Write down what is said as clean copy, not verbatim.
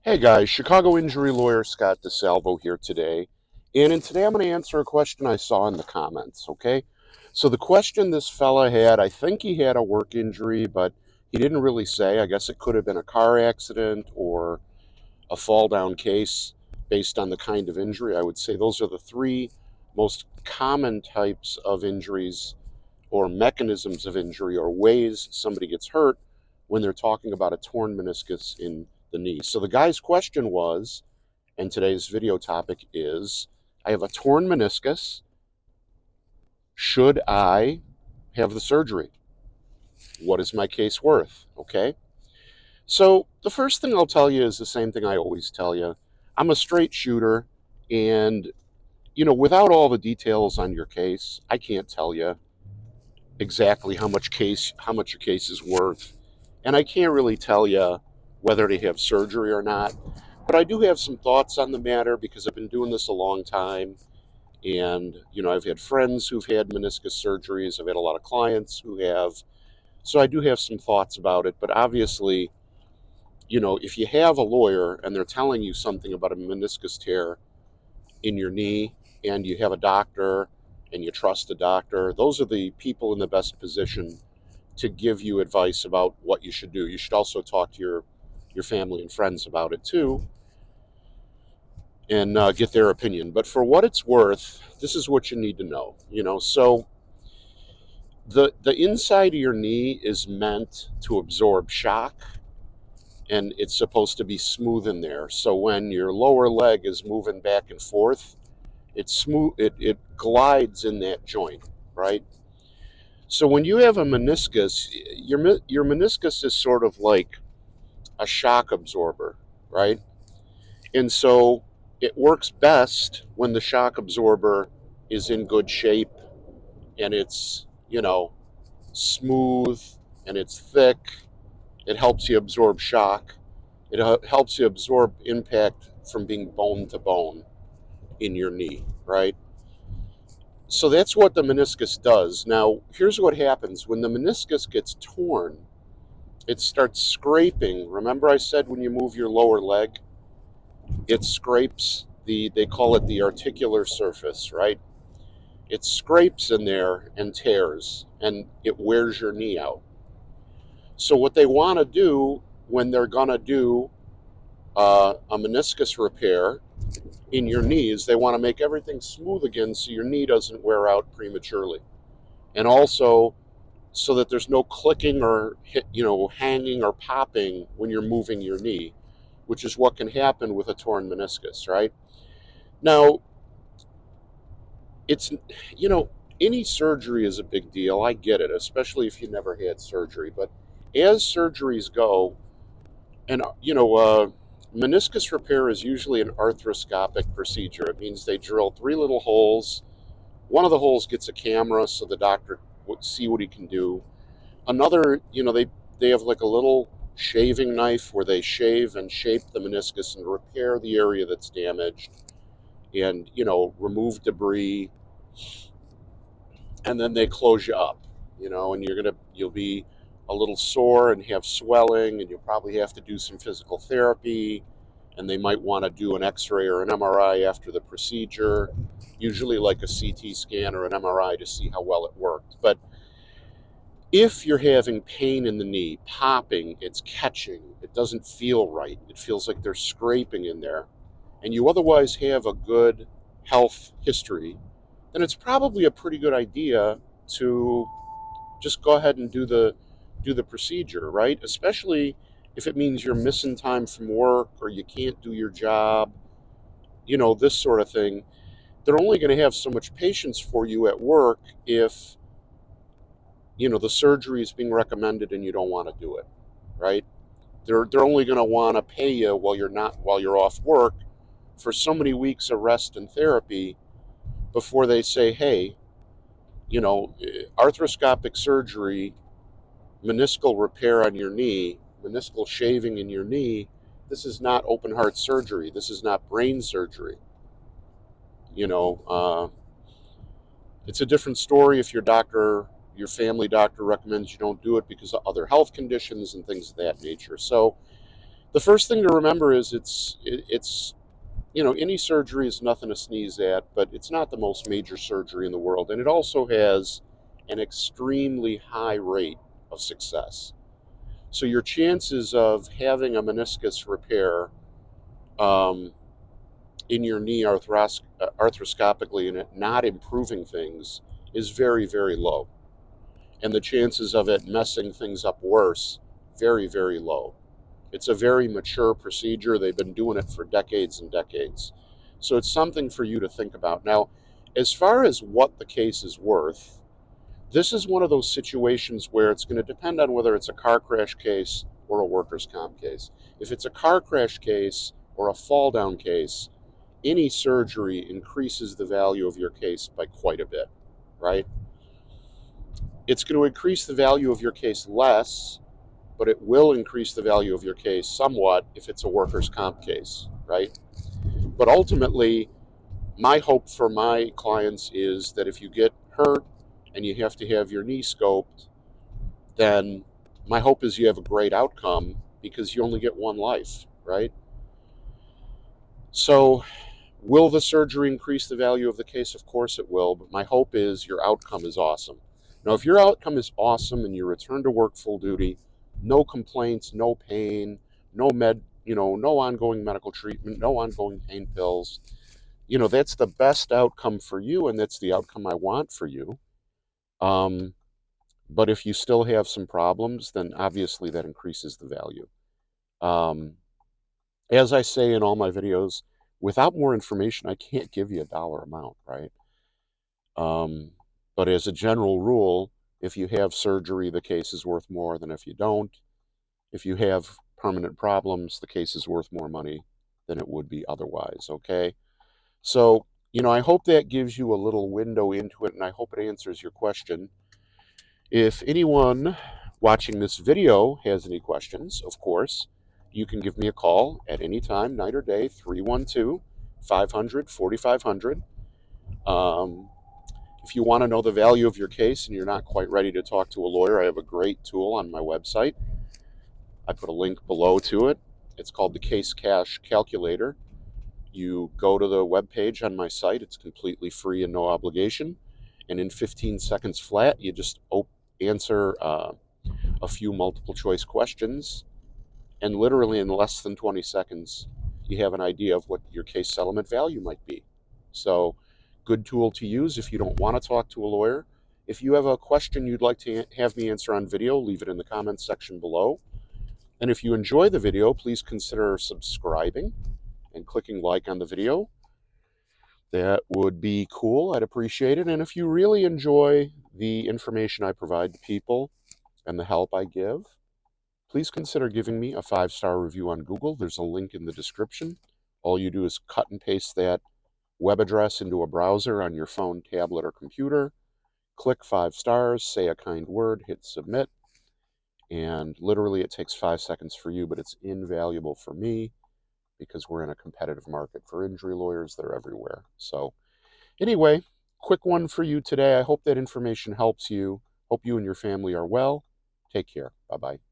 Hey guys, Chicago injury lawyer Scott DeSalvo here today. And today I'm going to answer a question I saw in the comments, okay? So the question this fella had, I think he had a work injury, but he didn't really say. I guess it could have been a car accident or a fall down case based on the kind of injury. I would say those are the three most common types of injuries or mechanisms of injury or ways somebody gets hurt when they're talking about a torn meniscus in the knee. So the guy's question was, and today's video topic is, I have a torn meniscus. Should I have the surgery? What is my case worth? Okay. So the first thing I'll tell you is the same thing I always tell you. I'm a straight shooter, and without all the details on your case, I can't tell you exactly how much your case is worth, and I can't really tell you whether to have surgery or not. But I do have some thoughts on the matter because I've been doing this a long time, and I've had friends who've had meniscus surgeries. I've had a lot of clients who have, so I do have some thoughts about it. But obviously, if you have a lawyer and they're telling you something about a meniscus tear in your knee, and you have a doctor and you trust a doctor, those are the people in the best position to give you advice about what you should do. You should also talk to your family and friends about it too, and get their opinion. But for what it's worth, this is what you need to know. So the inside of your knee is meant to absorb shock, and it's supposed to be smooth in there. So when your lower leg is moving back and forth, it's smooth. It glides in that joint, right? So when you have a meniscus, your meniscus is sort of like a shock absorber, right? And so it works best when the shock absorber is in good shape, and it's, smooth, and it's thick. It helps you absorb shock. It helps you absorb impact from being bone to bone in your knee, right? So that's what the meniscus does. Now, here's what happens when the meniscus gets torn. It starts scraping. Remember I said when you move your lower leg, it scrapes they call it the articular surface, right? It scrapes in there and tears, and it wears your knee out. So what they want to do when they're going to do a meniscus repair in your knees, they want to make everything smooth again so your knee doesn't wear out prematurely. And also so that there's no clicking or hanging or popping when you're moving your knee, which is what can happen with a torn meniscus, right? Now, it's, any surgery is a big deal. I get it, especially if you never had surgery. But as surgeries go, and, meniscus repair is usually an arthroscopic procedure. It means they drill three little holes. One of the holes gets a camera so the doctor would see what he can do. Another, they have like a little shaving knife where they shave and shape the meniscus and repair the area that's damaged, and remove debris, and then they close you up, and you'll be a little sore and have swelling, and you'll probably have to do some physical therapy, and they might want to do an x-ray or an MRI after the procedure, usually like a CT scan or an MRI to see how well it worked. But if you're having pain in the knee, popping, it's catching, it doesn't feel right, it feels like there's scraping in there, and you otherwise have a good health history, then it's probably a pretty good idea to just go ahead and do the procedure, right? Especially if it means you're missing time from work or you can't do your job, this sort of thing. They're only going to have so much patience for you at work if the surgery is being recommended and you don't want to do it, right? They're only going to want to pay you while you're off work for so many weeks of rest and therapy before they say, hey, arthroscopic surgery, meniscal repair on your knee, meniscal shaving in your knee, this is not open heart surgery. This is not brain surgery. You know, uh, it's a different story if your family doctor recommends you don't do it because of other health conditions and things of that nature. So, The first thing to remember is it's any surgery is nothing to sneeze at, but it's not the most major surgery in the world, and it also has an extremely high rate of success. So your chances of having a meniscus repair um, in your knee arthroscopically and it not improving things is very, very low. And the chances of it messing things up worse, very, very low. It's a very mature procedure. They've been doing it for decades and decades. So it's something for you to think about. Now, as far as what the case is worth, this is one of those situations where it's going to depend on whether it's a car crash case or a workers' comp case. If it's a car crash case or a fall down case, any surgery increases the value of your case by quite a bit, right? It's going to increase the value of your case less, but it will increase the value of your case somewhat if it's a workers' comp case, right? But ultimately, my hope for my clients is that if you get hurt and you have to have your knee scoped, then my hope is you have a great outcome because you only get one life, right? So, will the surgery increase the value of the case? Of course it will, but my hope is your outcome is awesome. Now, if your outcome is awesome and you return to work full duty, no complaints, no pain, no ongoing medical treatment, no ongoing pain pills, that's the best outcome for you, and that's the outcome I want for you. Um, but if you still have some problems, then obviously that increases the value. Um, as I say in all my videos, without more information, I can't give you a dollar amount, right? Um, but as a general rule, if you have surgery, the case is worth more than if you don't. If you have permanent problems, the case is worth more money than it would be otherwise, okay? So, I hope that gives you a little window into it, and I hope it answers your question. If anyone watching this video has any questions, of course, you can give me a call at any time, night or day, 312 500 4500. If you want to know the value of your case and you're not quite ready to talk to a lawyer, I have a great tool on my website. I put a link below to it. It's called the Case Cash Calculator. You go to the web page on my site. It's completely free and no obligation. And in 15 seconds flat, you just answer a few multiple choice questions. And literally in less than 20 seconds, you have an idea of what your case settlement value might be. So, good tool to use if you don't want to talk to a lawyer. If you have a question you'd like to have me answer on video, leave it in the comments section below. And if you enjoy the video, please consider subscribing and clicking like on the video. That would be cool. I'd appreciate it. And if you really enjoy the information I provide to people and the help I give, please consider giving me a 5-star review on Google. There's a link in the description. All you do is cut and paste that web address into a browser on your phone, tablet, or computer. Click 5 stars, say a kind word, hit submit. And literally it takes 5 seconds for you, but it's invaluable for me because we're in a competitive market for injury lawyers. They're everywhere. So anyway, quick one for you today. I hope that information helps you. Hope you and your family are well. Take care. Bye-bye.